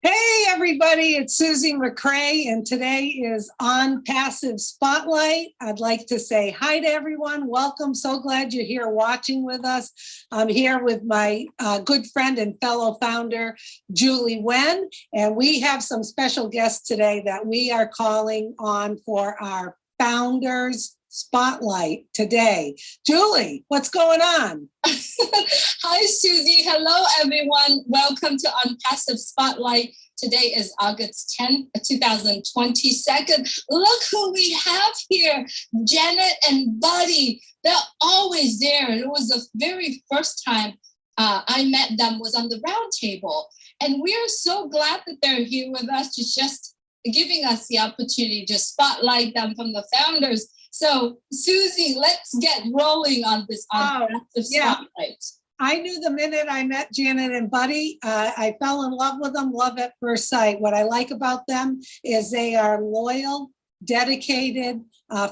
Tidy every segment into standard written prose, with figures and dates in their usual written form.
Hey everybody, it's Susie McCrae, and today is On Passive Spotlight. I'd like to say hi to everyone. Welcome. So glad you're here watching with us. I'm here with my good friend and fellow founder, Julie Wen, and we have some special guests today that we are calling on for our Founders Spotlight today. Julie, what's going on? Hi, Susie. Hello, everyone. Welcome to Unpassive Spotlight. Today is August 10th, 2022. Look who we have here, Janet and Buddy. They're always there. And it was the very first time I met them was on the round table. And we're so glad that they're here with us, just giving us the opportunity to spotlight them from the founders. So, Susie, let's get rolling on this Unpassive Spotlight. I knew the minute I met Janet and Buddy, I fell in love with them, love at first sight. What I like about them is they are loyal, dedicated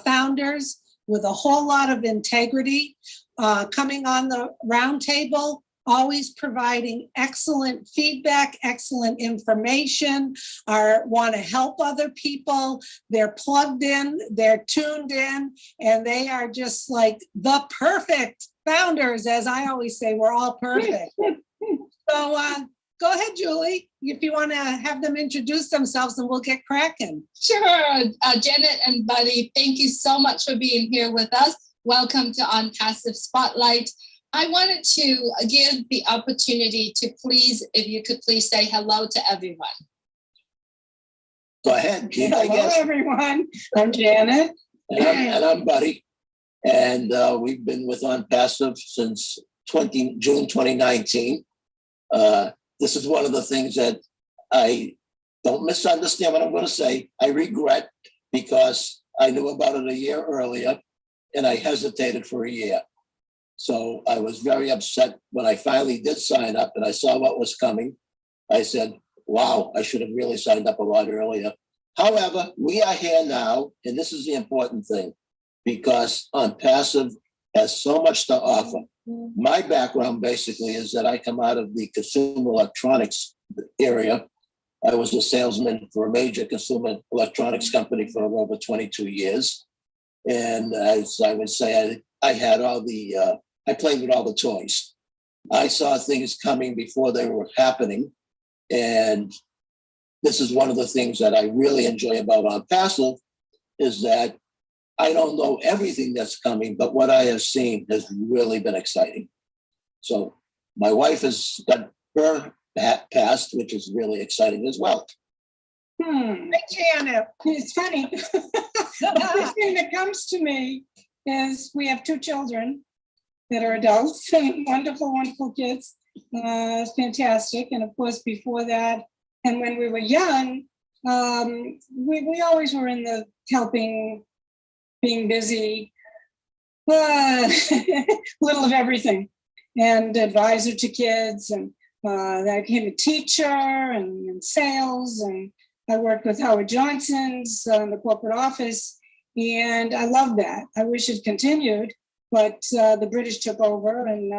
founders with a whole lot of integrity, coming on the round table, always providing excellent feedback, excellent information, want to help other people. They're plugged in, they're tuned in, and they are just like the perfect founders. As I always say, we're all perfect. So go ahead, Julie, if you want to have them introduce themselves and we'll get cracking. Sure. Janet and Buddy, thank you so much for being here with us. Welcome to Unpassive Spotlight. I wanted to give the opportunity to please, if you could please say hello to everyone. Go ahead. Hello, everyone. I'm Janet. And I'm Buddy. And we've been with Unpassive since June 2019. This is one of the things that I don't misunderstand what I'm going to say. I regret because I knew about it a year earlier and I hesitated for a year. So I was very upset when I finally did sign up and I saw what was coming. I said, wow, I should have really signed up a lot earlier. However, we are here now, and this is the important thing, because Unpassive has so much to offer. My background basically is that I come out of the consumer electronics area. I was a salesman for a major consumer electronics company for over 22 years. And as I would say, I had all the, I played with all the toys. I saw things coming before they were happening. And this is one of the things that I really enjoy about Unpassive is that I don't know everything that's coming, but what I have seen has really been exciting. So my wife has got her passed, which is really exciting as well. Hey, Janet. It's funny. The first thing that comes to me is we have two children that are adults, wonderful, wonderful kids. It's fantastic. And of course, before that, and when we were young, we always were in the helping, being busy, little of everything, and advisor to kids. And I became a teacher and in sales, and I worked with Howard Johnson's in the corporate office, and I love that. I wish it continued, but the British took over, and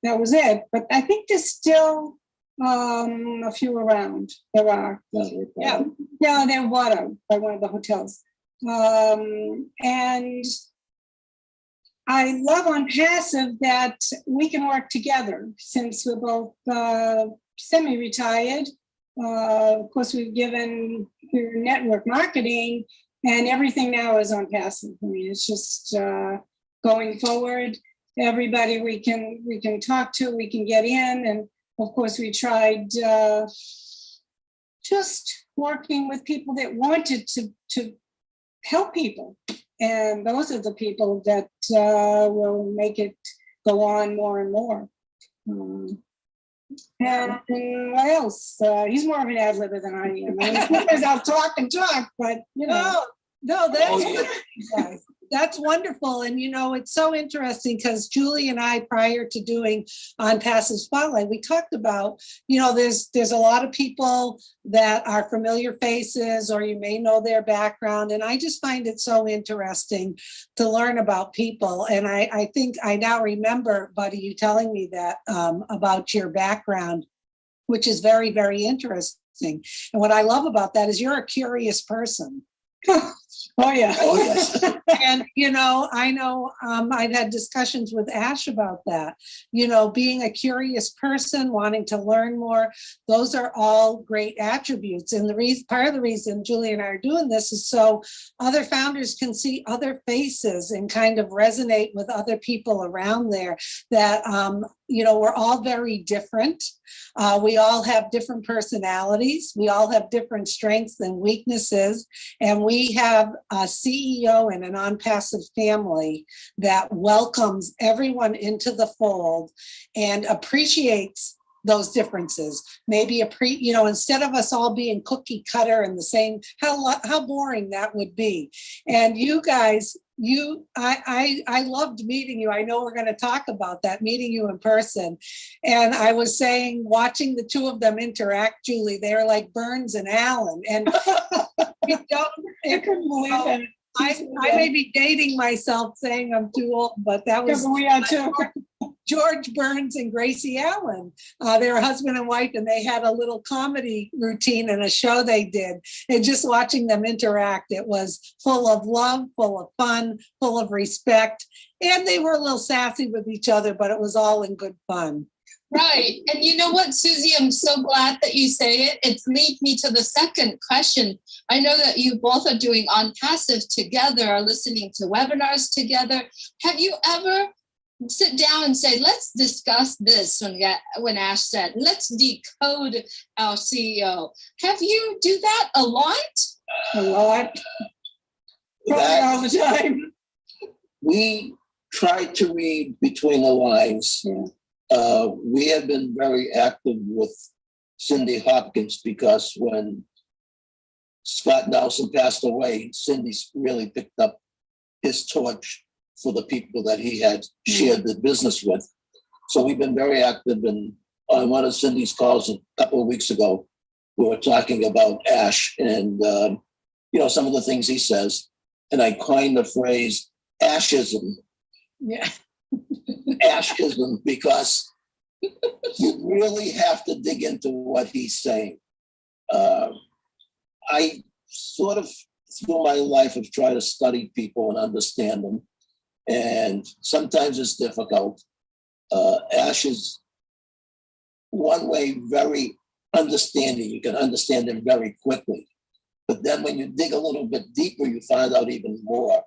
that was it. But I think there's still a few around. There are. Yeah, they're bought out by one of the hotels. And I love Unpassive that we can work together since we're both semi-retired. Of course, we're network marketing, and everything now is Unpassive. I mean, it's just going forward. Everybody we can talk to, we can get in, and of course, we tried just working with people that wanted to help people, and those are the people that will make it go on more and more. And what else? He's more of an ad-libber than I am. I mean, sometimes I'll talk and talk, but you know. No, that's wonderful. And, you know, it's so interesting because Julie and I, prior to doing Unpassive Spotlight, we talked about, you know, there's a lot of people that are familiar faces, or you may know their background. And I just find it so interesting to learn about people. And I think I now remember, Buddy, you telling me that about your background, which is very, very interesting. everything. And what I love about that is you're a curious person. Oh, yeah. Oh, yes. And, I know I've had discussions with Ash about that, being a curious person, wanting to learn more. Those are all great attributes. And part of the reason Julie and I are doing this is so other founders can see other faces and kind of resonate with other people around there that, we're all very different. We all have different personalities. We all have different strengths and weaknesses. And we have a CEO and an on-passive family that welcomes everyone into the fold and appreciates those differences. Maybe instead of us all being cookie cutter and the same, how boring that would be. And you guys, I loved meeting you. I know we're going to talk about that, meeting you in person. And I was saying, watching the two of them interact, Julie, they're like Burns and Allen. And I couldn't believe it. I may be dating myself saying I'm too old, but that was we are too. George Burns and Gracie Allen. They were husband and wife, and they had a little comedy routine and a show they did. And just watching them interact, it was full of love, full of fun, full of respect. And they were a little sassy with each other, but it was all in good fun. Right. And you know what, Susie, I'm so glad that you say it. It leads me to the second question. I know that you both are doing On Passive together, are listening to webinars together. Have you ever sit down and say, let's discuss this when Ash said, let's decode our CEO? Have you do that a lot? A lot. Probably all the time. We try to read between the lines. Yeah. We have been very active with Cindy Hopkins because when Scott Nelson passed away, Cindy really picked up his torch for the people that he had shared the business with. So we've been very active. And on one of Cindy's calls a couple of weeks ago, we were talking about Ash and, some of the things he says. And I coined the phrase ashism. Yeah. Ashism, because you really have to dig into what he's saying. I sort of, through my life, have tried to study people and understand them. And sometimes it's difficult. Ash is one way very understanding. You can understand him very quickly. But then when you dig a little bit deeper, you find out even more.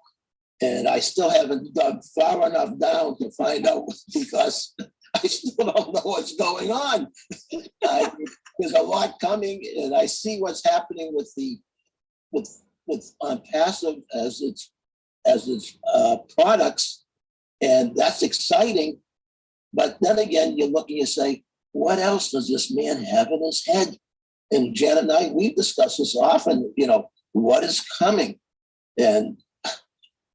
And I still haven't dug far enough down to find out because I still don't know what's going on. There's a lot coming, and I see what's happening with On Passive as its products, and that's exciting. But then again, you look and you say, what else does this man have in his head? And Janet and I, we discuss this often. What is coming? And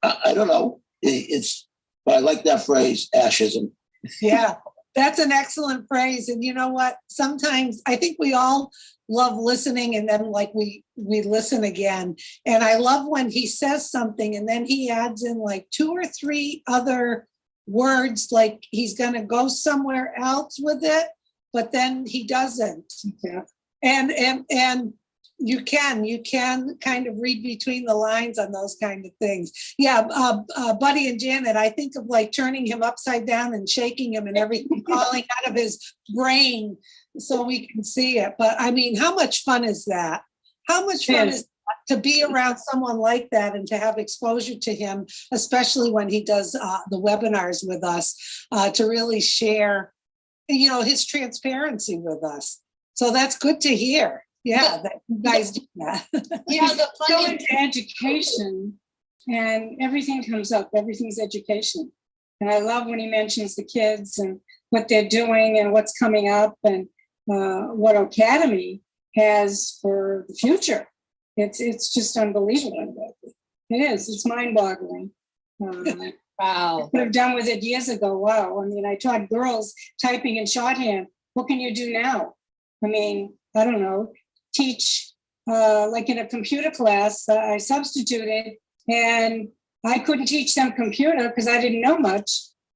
I don't know. But I like that phrase, ashism. Yeah, that's an excellent phrase. And you know what? Sometimes I think we all love listening, and then we listen again. And I love when he says something and then he adds in like 2 or 3 other words, like he's going to go somewhere else with it, but then he doesn't. Yeah. And you can kind of read between the lines on those kind of things. Yeah, Buddy and Janet, I think of like turning him upside down and shaking him and everything falling out of his brain so we can see it. But I mean, how much fun is that? How much fun is that to be around someone like that and to have exposure to him, especially when he does the webinars with us, to really share, his transparency with us. So that's good to hear. Yeah, that you guys do that. Yeah, the Go funny into education and everything comes up. Everything's education. And I love when he mentions the kids and what they're doing and what's coming up and what Academy has for the future. It's just unbelievable. It is. It's mind-boggling. wow. Could have done with it years ago. Wow. I mean, I taught girls typing in shorthand. What can you do now? I mean, I don't know. Teach like in a computer class. I substituted, and I couldn't teach them computer because I didn't know much.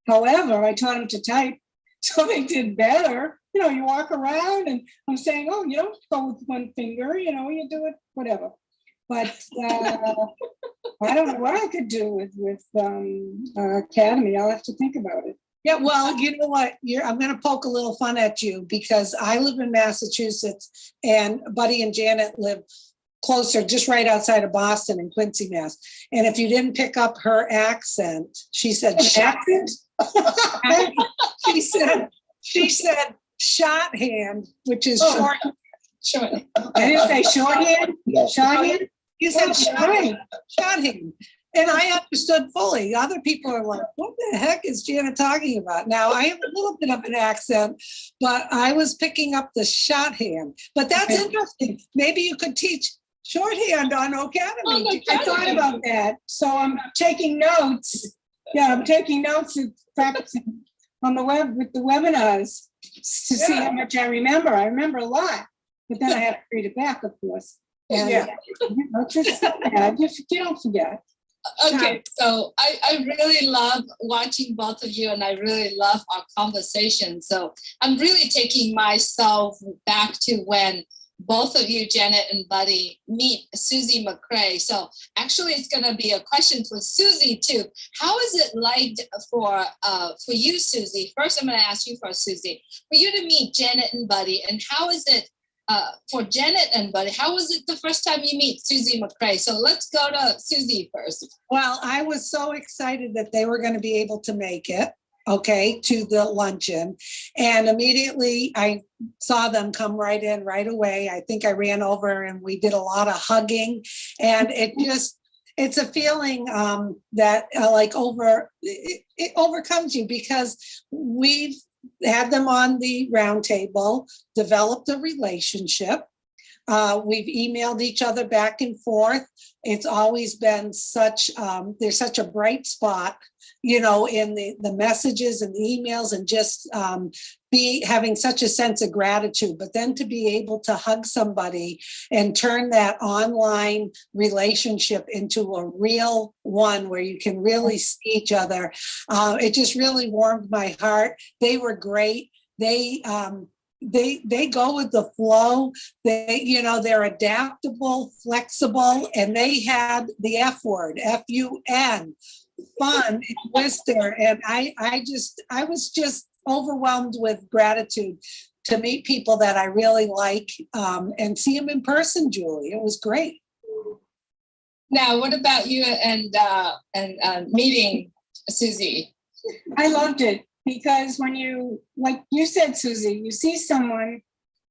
However, I taught them to type, so they did better. you walk around and I'm saying, oh, you don't go with one finger, you do it, whatever. But I don't know what I could do with Academy. I'll have to think about it. Yeah, well, you know what? I'm going to poke a little fun at you because I live in Massachusetts and Buddy and Janet live closer, just right outside of Boston in Quincy, Mass. And if you didn't pick up her accent, she said, Accent? she said shorthand, which is Oh. short. Sure. I didn't say shorthand. Shorthand. You said Right. shorthand. And I understood fully. Other people are like, what the heck is Janet talking about? Now, I have a little bit of an accent, but I was picking up the shorthand. But that's interesting. Maybe you could teach shorthand on Academy. I thought about that. So I'm taking notes. Yeah, I'm taking notes and practicing on the web with the webinars to see how much I remember. I remember a lot, but then I have to read it back, of course. And Yeah. You don't forget. Okay, so I really love watching both of you and I really love our conversation. So I'm really taking myself back to when both of you, Janet and Buddy, meet Susie McCray. So actually it's gonna be a question for Susie too. How is it like for you, Susie? First, I'm gonna ask you first, Susie, for you to meet Janet and Buddy, and how is it for Janet and Buddy, how was it the first time you meet Susie McCray? So let's go to Susie first. Well, I was so excited that they were going to be able to make it, to the luncheon. And immediately I saw them come right in right away. I think I ran over and we did a lot of hugging. And it's a feeling that it overcomes you because we've had them on the round table, developed a relationship. We've emailed each other back and forth. It's always been there's such a bright spot, in the messages and the emails and just having such a sense of gratitude. But then to be able to hug somebody and turn that online relationship into a real one where you can really see each other, it just really warmed my heart. They were great. They go with the flow. They're adaptable, flexible, and they had the F word, F-U-N, fun, and Worcester. And I was just overwhelmed with gratitude to meet people that I really like and see them in person, Julie. It was great. Now, what about you and meeting Susie? I loved it because when like you said, Susie, you see someone,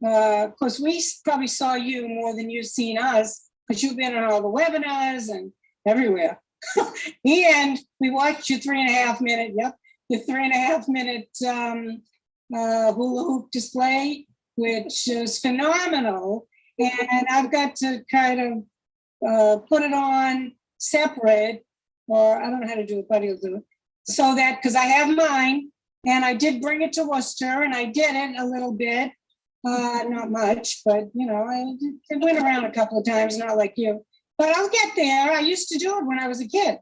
of course, we probably saw you more than you've seen us because you've been on all the webinars and everywhere. And we watched your 3.5 minute, your 3.5 minute hula hoop display, which is phenomenal. And I've got to kind of put it on separate, or I don't know how to do it, Buddy will do it. So that, because I have mine, and I did bring it to Worcester, and I did it a little bit, not much, but I went around a couple of times, not like you. But I'll get there. I used to do it when I was a kid.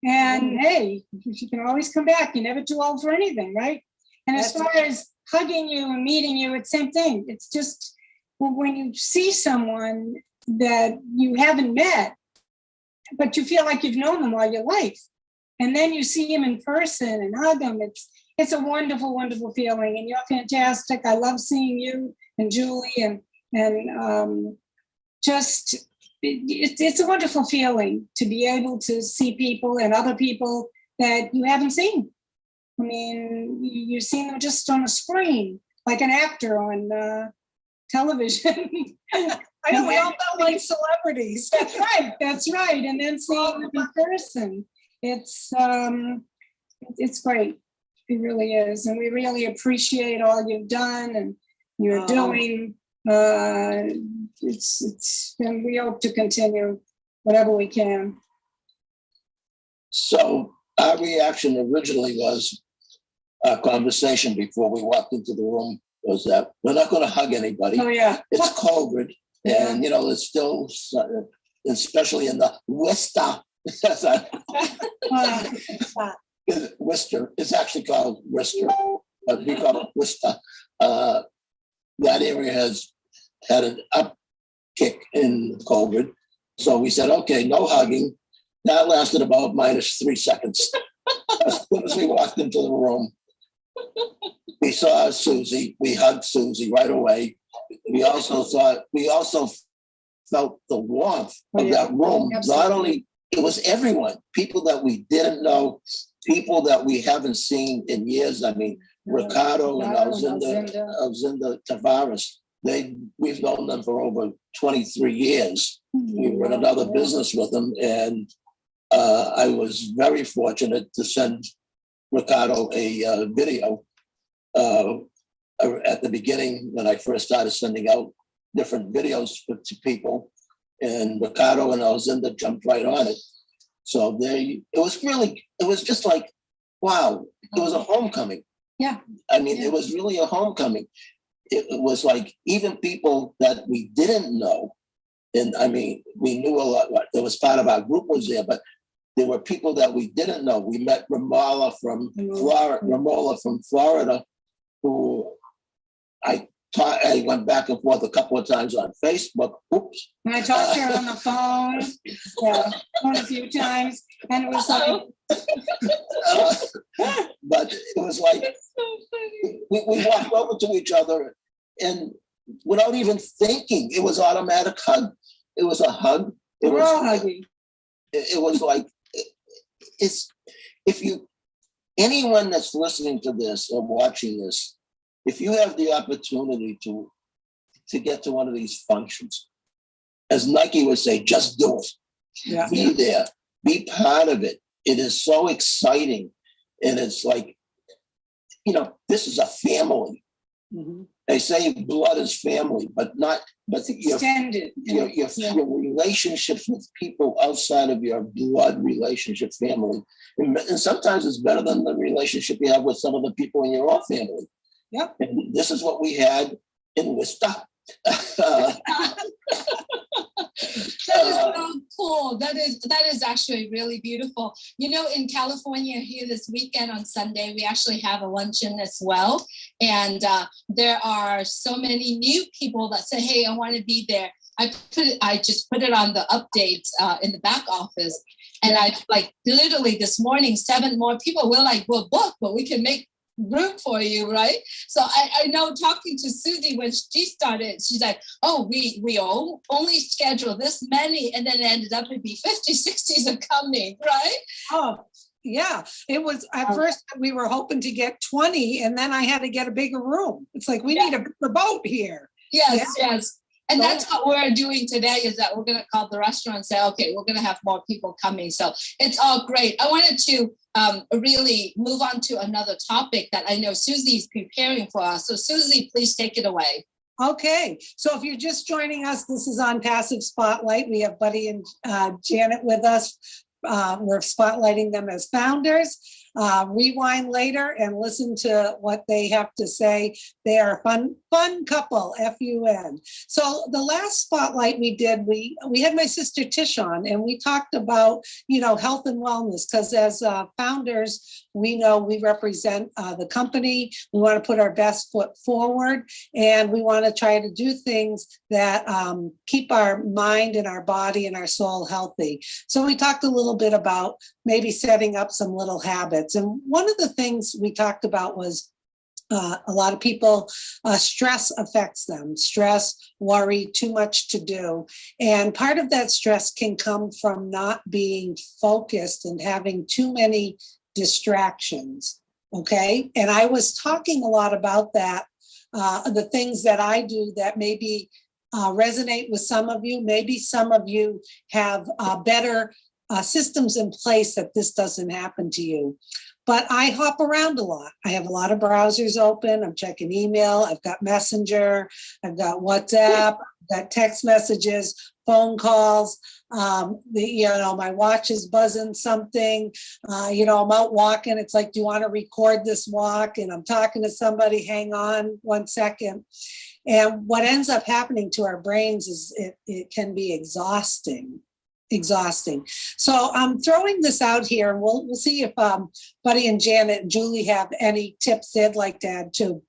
And hey, you can always come back. You're never too old for anything, right? And as far as hugging you and meeting you, it's the same thing. It's just when you see someone that you haven't met, but you feel like you've known them all your life. And then you see them in person and hug them. It's a wonderful, wonderful feeling. And you're fantastic. I love seeing you and Julie and just... It's a wonderful feeling to be able to see people and other people that you haven't seen. I mean, you've seen them just on a screen, like an actor on television. I know, we all felt like celebrities. That's right. And then seeing them in person, it's great. It really is. And we really appreciate all you've done and you're doing. And we hope to continue whatever we can. So our reaction originally was, our conversation before we walked into the room was that we're not going to hug anybody. Oh yeah, It's COVID, and it's still, especially in the Worcester. Worcester. It's actually called Worcester, but we call it Worcester. that area has had an upkick in COVID. So we said, okay, no hugging. That lasted about -3 seconds. As soon as we walked into the room, we saw Susie. We hugged Susie right away. We also felt the warmth of that room. Absolutely. Not only, it was everyone, people that we didn't know, people that we haven't seen in years. I mean, Ricardo and Alzinda Tavares, we've known them for over 23 years. We were in another business with them, and I was very fortunate to send Ricardo a video at the beginning when I first started sending out different videos to people, and Ricardo and Alzinda jumped right on it. So it was just like, wow, it was a homecoming. Yeah. I mean, it was really a homecoming. It was like even people that we didn't know, and I mean, we knew a lot. There was part of our group was there, but there were people that we didn't know. We met Ramola from Florida, who I went back and forth a couple of times on Facebook. Oops. And I talked to her on the phone, a few times, and it was like, but it was like we walked over to each other, and without even thinking, it was automatic hug. It was a hug. It we're was all hugging. It was like anyone that's listening to this or watching this, if you have the opportunity to get to one of these functions, as Nike would say, just do it. Yeah. Be there. Be part of it. It is so exciting. And it's like, this is a family. Mhm. They say blood is family, but It's extended. your relationships with people outside of your blood relationship family. And sometimes it's better than the relationship you have with some of the people in your own family. Yep. And this is what we had in Worcester. That is so cool. That is actually really beautiful. In California here this weekend on Sunday, we actually have a luncheon as well. And there are so many new people that say, hey, I want to be there. I just put it on the updates in the back office. And I literally this morning, 7 more people were like, we're booked, but we can make room for you, right? So I know talking to Susie when she started, she's like, oh, we only schedule this many, and then it ended up to be 50, 60s are coming, right? Oh, yeah. It was at first we were hoping to get 20, and then I had to get a bigger room. It's like we need a bigger boat here. Yes. And that's what we're doing today, is that we're going to call the restaurant and say, okay, we're going to have more people coming. So it's all great. I wanted to really move on to another topic that I know Susie's preparing for us. So Susie, please take it away. Okay, so if you're just joining us, this is on Passive Spotlight. We have Buddy and Janet with us. We're spotlighting them as founders. Rewind later and listen to what they have to say. They are a fun couple, F-U-N. So the last spotlight we did, we had my sister Tish on, and we talked about, health and wellness, because as founders, we know we represent the company. We want to put our best foot forward, and we want to try to do things that keep our mind and our body and our soul healthy. So we talked a little bit about maybe setting up some little habits. And one of the things we talked about was a lot of people, stress affects them. Stress, worry, too much to do. And part of that stress can come from not being focused and having too many distractions. Okay. And I was talking a lot about that, the things that I do that maybe resonate with some of you. Maybe some of you have better systems in place that this doesn't happen to you. But I hop around a lot. I have a lot of browsers open. I'm checking email. I've got Messenger. I've got WhatsApp. I've got text messages, phone calls. My watch is buzzing something. I'm out walking. It's like, do you want to record this walk? And I'm talking to somebody. Hang on 1 second. And what ends up happening to our brains is it can be exhausting. So I'm throwing this out here, and we'll see if Buddy and Janet and Julie have any tips they'd like to add too.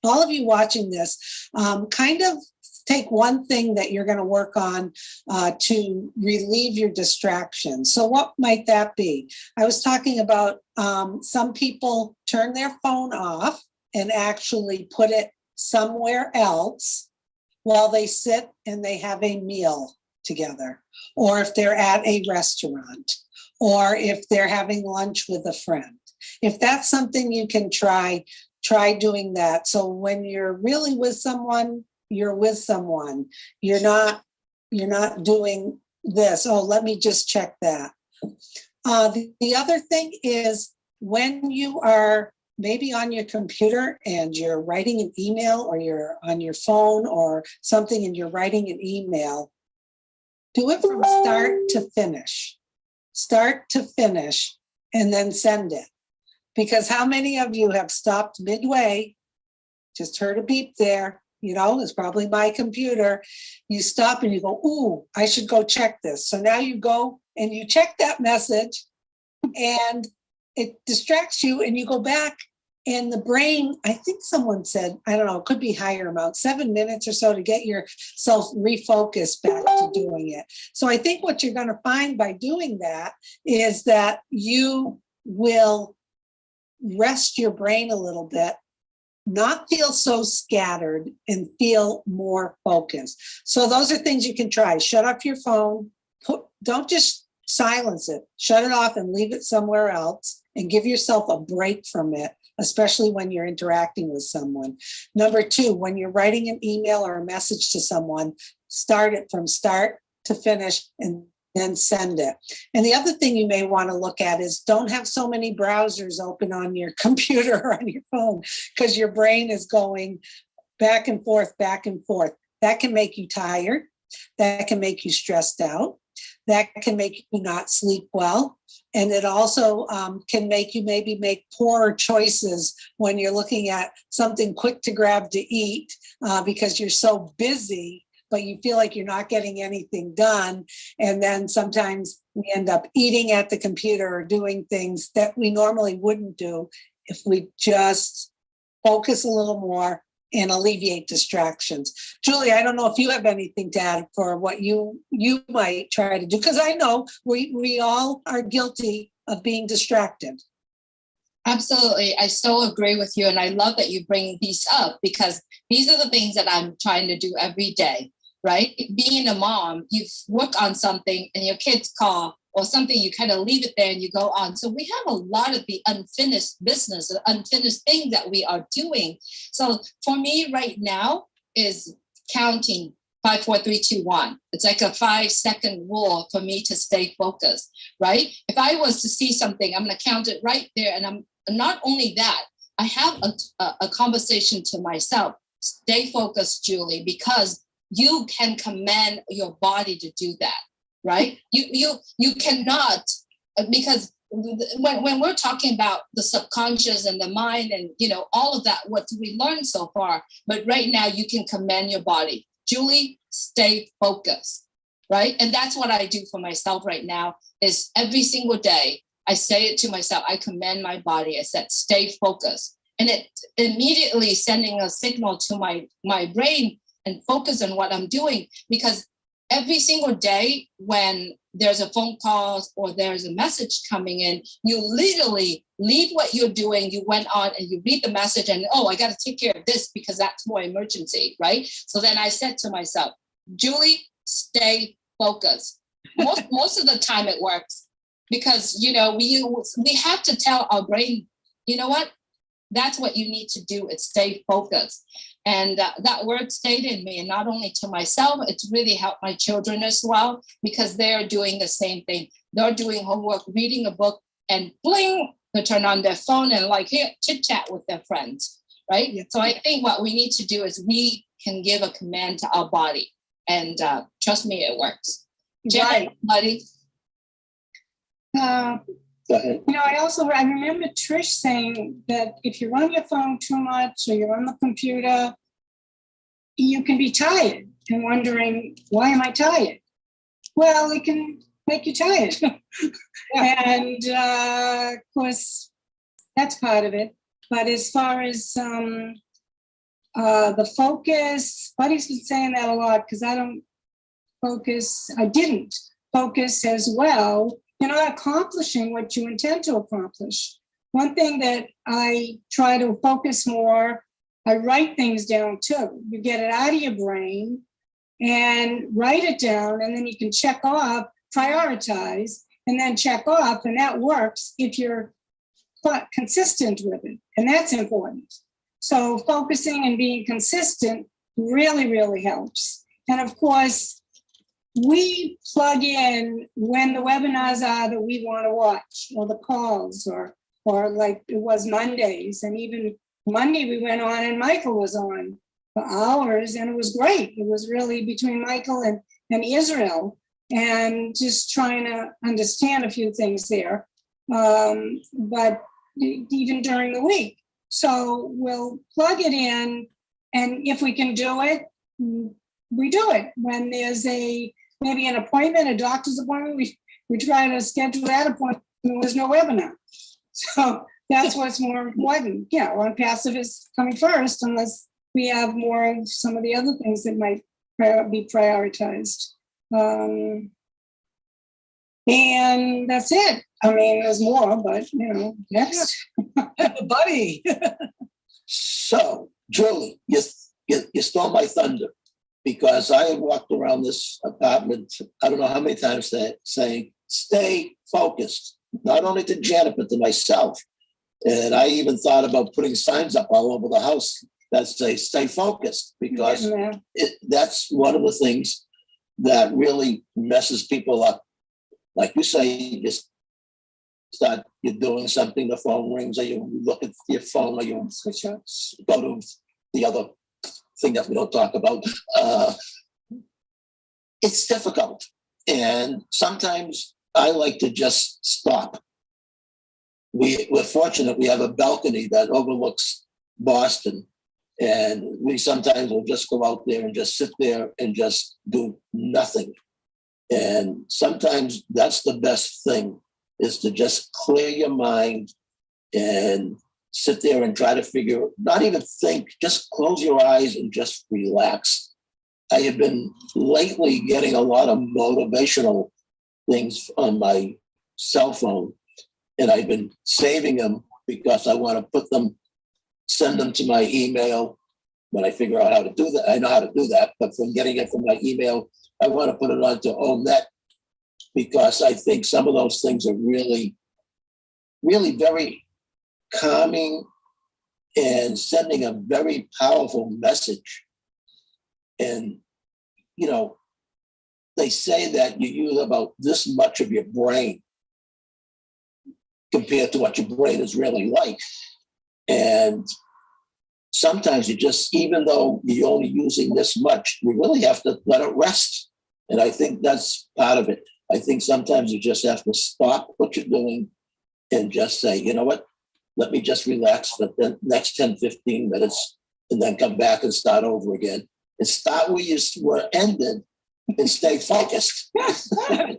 all of you watching this, kind of take one thing that you're going to work on to relieve your distraction. So what might that be? I was talking about some people turn their phone off and actually put it somewhere else while they sit and they have a meal together, or if they're at a restaurant, or if they're having lunch with a friend. If that's something you can try doing that. So when you're really with someone, you're with someone. You're not doing this. Oh, let me just check that. The other thing is when you are maybe on your computer and you're writing an email, or you're on your phone or something and you're writing an email, do it from start to finish. Start to finish and then send it. Because how many of you have stopped midway, just heard a beep there, it's probably my computer. You stop and you go, ooh, I should go check this. So now you go and you check that message and it distracts you and you go back, and the brain, I think someone said, I don't know, it could be higher amount, 7 minutes or so to get yourself refocused back to doing it. So I think what you're going to find by doing that is that you will rest your brain a little bit, not feel so scattered, and feel more focused. So those are things you can try. Shut off your phone. Don't just silence it. Shut it off and leave it somewhere else and give yourself a break from it, especially when you're interacting with someone. Number 2, when you're writing an email or a message to someone, start it from start to finish and then send it. And the other thing you may want to look at is don't have so many browsers open on your computer or on your phone, because your brain is going back and forth, back and forth. That can make you tired. That can make you stressed out. That can make you not sleep well. And it also can make you maybe make poorer choices when you're looking at something quick to grab to eat because you're so busy, but you feel like you're not getting anything done. And then sometimes we end up eating at the computer or doing things that we normally wouldn't do if we just focus a little more and alleviate distractions. Julie, I don't know if you have anything to add for what you might try to do, because I know we all are guilty of being distracted. Absolutely. I so agree with you. And I love that you bring these up, because these are the things that I'm trying to do every day, right? Being a mom, you work on something and your kids call or something, you kind of leave it there and you go on. So we have a lot of the unfinished business, the unfinished things that we are doing. So for me right now is counting 5, 4, 3, 2, 1. It's like a 5-second rule for me to stay focused, right? If I was to see something, I'm going to count it right there. And I'm not only that, I have a conversation to myself. Stay focused, Julie, because you can command your body to do that. Right? You cannot, because when we're talking about the subconscious and the mind and, all of that, what we learned so far, but right now you can command your body. Julie, stay focused, right? And that's what I do for myself right now is every single day, I say it to myself, I command my body. I said, stay focused. And it immediately sending a signal to my brain and focus on what I'm doing, because every single day when there's a phone call or there's a message coming in, you literally leave what you're doing. You went on and you read the message and, I got to take care of this because that's more emergency, right? So then I said to myself, Julie, stay focused. Most of the time it works because, we have to tell our brain, you know what? That's what you need to do is stay focused. And that word stayed in me, and not only to myself, it's really helped my children as well, because they're doing the same thing. They're doing homework, reading a book, and bling, they turn on their phone and chit chat with their friends, right? Yeah. So I think what we need to do is we can give a command to our body, and trust me, it works. Right, buddy. Go ahead. I remember Trish saying that if you're on your phone too much or you're on the computer, you can be tired and wondering, why am I tired? Well, it can make you tired. Yeah. And of course, that's part of it. But as far as the focus, Buddy's been saying that a lot because I didn't focus as well. You're not accomplishing what you intend to accomplish. One thing that I try to focus more, I write things down too. You get it out of your brain and write it down, and then you can check off, prioritize, and then check off, and that works if you're consistent with it, and that's important. So focusing and being consistent really, really helps. And of course, we plug in when the webinars are that we want to watch, or the calls, or like it was Mondays, and even Monday we went on and Michael was on for hours, and it was great. It was really between Michael and Israel, and just trying to understand a few things there. But even during the week. So we'll plug it in, and if we can do it, we do it. When there's maybe an appointment, a doctor's appointment, we try to schedule that appointment. There's no webinar. So that's what's more important. Yeah, One Passive is coming first, unless we have more of some of the other things that might be prioritized. And that's it. I mean, there's more, but next. Buddy. So, Julie, you stole my thunder, because I have walked around this apartment, I don't know how many times, saying, stay focused, not only to Janet, but to myself. And I even thought about putting signs up all over the house that say, stay focused, because that's one of the things that really messes people up. Like you say, you just start, you're doing something, the phone rings, or you look at your phone, or you switch out, go to the other thing that we don't talk about. It's difficult. And sometimes I like to just stop. We're fortunate we have a balcony that overlooks Boston. And we sometimes will just go out there and just sit there and just do nothing. And sometimes that's the best thing, is to just clear your mind and sit there and try to figure, not even think, just close your eyes and just relax. I have been lately getting a lot of motivational things on my cell phone, and I've been saving them because I want to put them, send them to my email when I figure out how to do that. I know how to do that, but from getting it from my email, I want to put it onto ONET, because I think some of those things are really, really very calming and sending a very powerful message. And, they say that you use about this much of your brain compared to what your brain is really like. And sometimes you just, even though you're only using this much, you really have to let it rest. And I think that's part of it. I think sometimes you just have to stop what you're doing and just say, you know what, let me just relax for the next 10, 15 minutes, and then come back and start over again. And start where you were ended and stay focused. That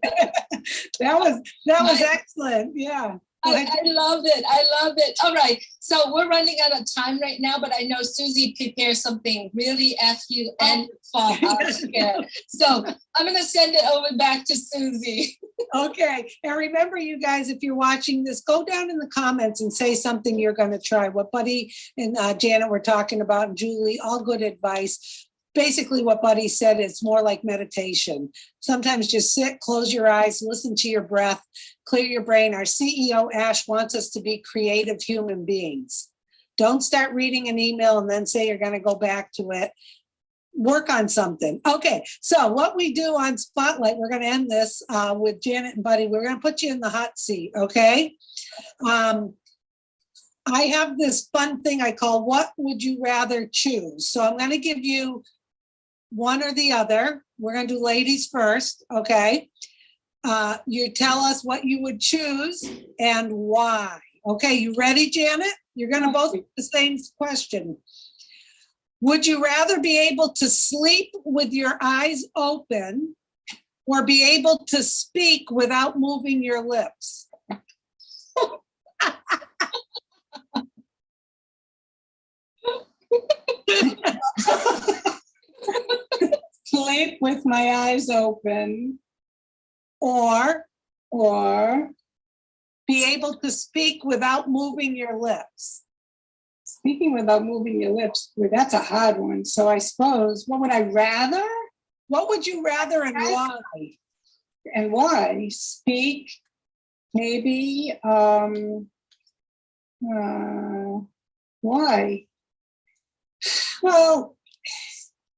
was excellent. Yeah. I love it. I love it. All right. So we're running out of time right now, but I know Susie prepared something really FUN for us here. So I'm going to send it over back to Susie. Okay. And remember, you guys, if you're watching this, go down in the comments and say something you're going to try. What Buddy and Janet were talking about, and Julie, all good advice. Basically, what Buddy said is more like meditation. Sometimes just sit, close your eyes, listen to your breath, clear your brain. Our CEO, Ash, wants us to be creative human beings. Don't start reading an email and then say you're going to go back to it. Work on something. Okay, so what we do on Spotlight, we're going to end this with Janet and Buddy. We're going to put you in the hot seat, okay? I have this fun thing I call What Would You Rather Choose? So I'm going to give you one or the other. We're going to do ladies first, okay? You tell us what you would choose and why. Okay, you ready, Janet? You're going to both the same question. Would you rather be able to sleep with your eyes open or be able to speak without moving your lips? with my eyes open, or or be able to speak without moving your lips. speaking without moving your lips. Well, that's a hard one. So I suppose, what would I rather What would you rather and why? and why? Speak, maybe, why? Well,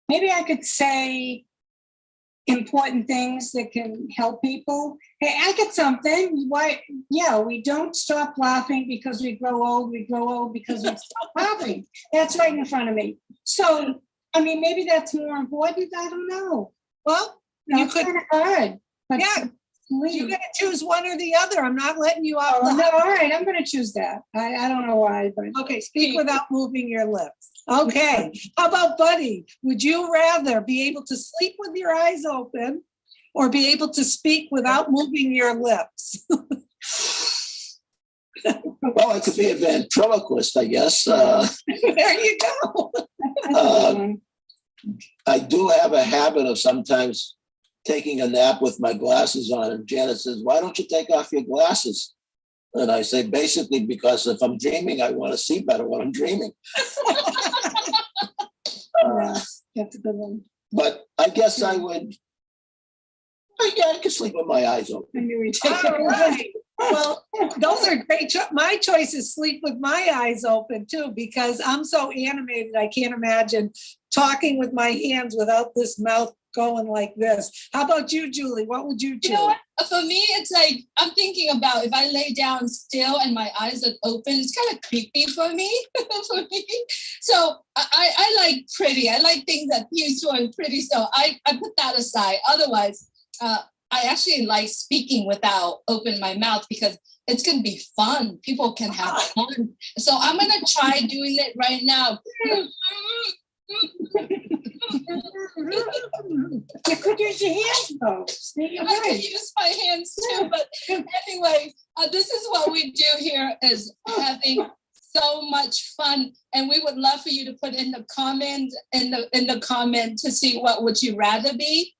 maybe I could say important things that can help people. Hey, I get something. Why? Yeah, we don't stop laughing because we grow old. We grow old because we stop laughing. That's right in front of me. So, I mean, maybe that's more important. I don't know. Well, No, you it's could, kind of hard. But yeah, you got to choose one or the other. I'm not letting you off Oh, the no, hook. all right, I'm gonna choose that. I don't know why, but Okay, speak without moving your lips. Okay, how about Buddy? Would you rather be able to sleep with your eyes open or be able to speak without moving your lips? Well, I could be a ventriloquist, I guess. There you go. that's a good one. I do have a habit of sometimes taking a nap with my glasses on, and Janet says, "Why don't you take off your glasses?" And I say, basically, because if I'm dreaming, I want to see better when I'm dreaming. Yeah, that's a good one. But I guess I would, yeah, I could sleep with my eyes open. I knew we'd take All it. right. Well, those are great. My choice is sleep with my eyes open too, because I'm so animated. I can't imagine talking with my hands without this mouth going like this. How about you, Julie? What would you choose? You know what? For me, it's like I'm thinking about if I lay down still and my eyes are open, it's kind of creepy for me. For me. So I like pretty. I like things that peaceful and pretty. So I put that aside. Otherwise, I actually like speaking without open my mouth because it's going to be fun. People can have fun. So I'm going to try doing it right now. You could use your hands though. You're I can right. use my hands too, but anyway, this is what we do here is having so much fun, and we would love for you to put in the comment to see what would you rather be.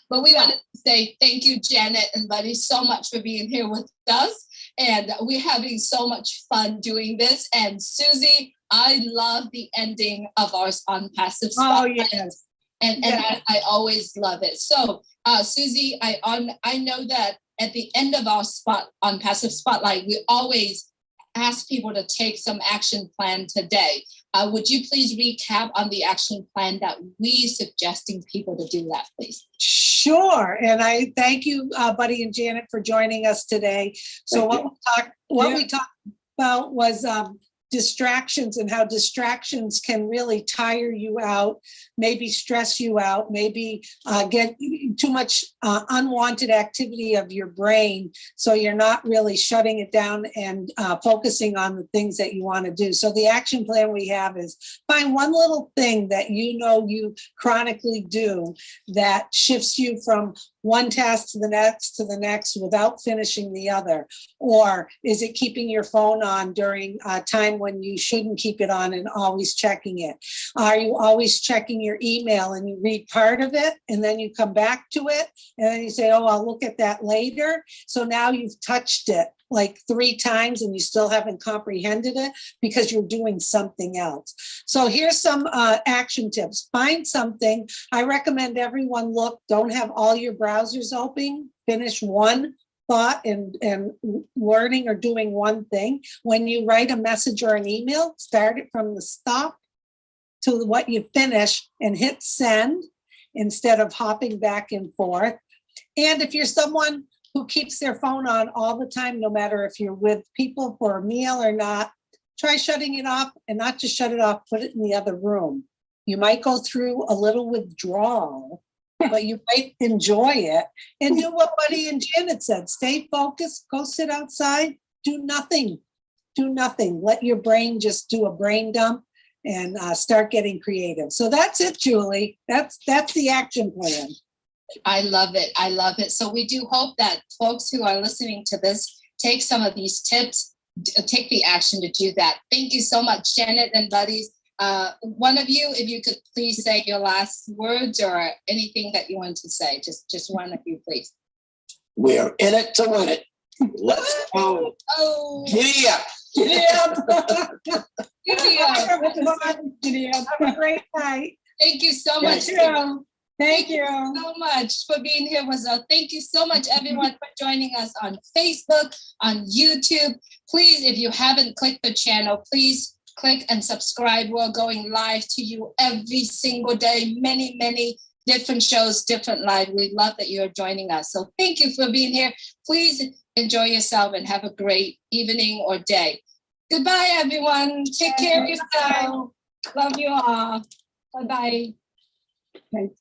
But we wanted to say thank you, Janet and Buddy, so much for being here with us, and we're having so much fun doing this. And Susie, I love the ending of ours on Passive Oh, Spotlight. yes. And I always love it. So, Susie, I know that at the end of our spot on Passive Spotlight, we always ask people to take some action plan today. Would you please recap on the action plan that we suggesting people to do that, please? Sure. And I thank you, Buddy and Janet, for joining us today. So we talked about was distractions and how distractions can really tire you out, maybe stress you out, maybe get too much unwanted activity of your brain. So you're not really shutting it down and focusing on the things that you want to do. So the action plan we have is find one little thing that you know you chronically do that shifts you from one task to the next without finishing the other. Or is it keeping your phone on during a time when you shouldn't keep it on and always checking it? Are you always checking your email and you read part of it and then you come back to it and then you say, oh, I'll look at that later. So now you've touched it like 3 times and you still haven't comprehended it because you're doing something else. So here's some action tips. Find something. I recommend everyone don't have all your browsers open. Finish one thought and learning or doing one thing. When you write a message or an email, start it from the stop to what you finish and hit send instead of hopping back and forth. And if you're someone who keeps their phone on all the time, no matter if you're with people for a meal or not, try shutting it off, and not just shut it off, put it in the other room. You might go through a little withdrawal, but you might enjoy it. And do what Buddy and Janet said, stay focused, go sit outside, do nothing. Let your brain just do a brain dump and start getting creative. So that's it, Julie. That's the action plan. I love it. I love it. So we do hope that folks who are listening to this take some of these tips, take the action to do that. Thank you so much, Janet and Buddies. One of you, if you could please say your last words or anything that you want to say, just one of you, please. We're in it to win it. Let's go. Oh, Giddy up. Yeah. Have a great night. thank you so much. Thank you. So much for being here with us. Thank you so much, everyone, for joining us on Facebook, on YouTube. Please, if you haven't clicked the channel, please click and subscribe. We're going live to you every single day, many different shows, different live. We love that you're joining us. So thank you for being here. Please enjoy yourself and have a great evening or day. Goodbye, everyone. Take care of yourself. Love you all. Bye-bye. Thank you.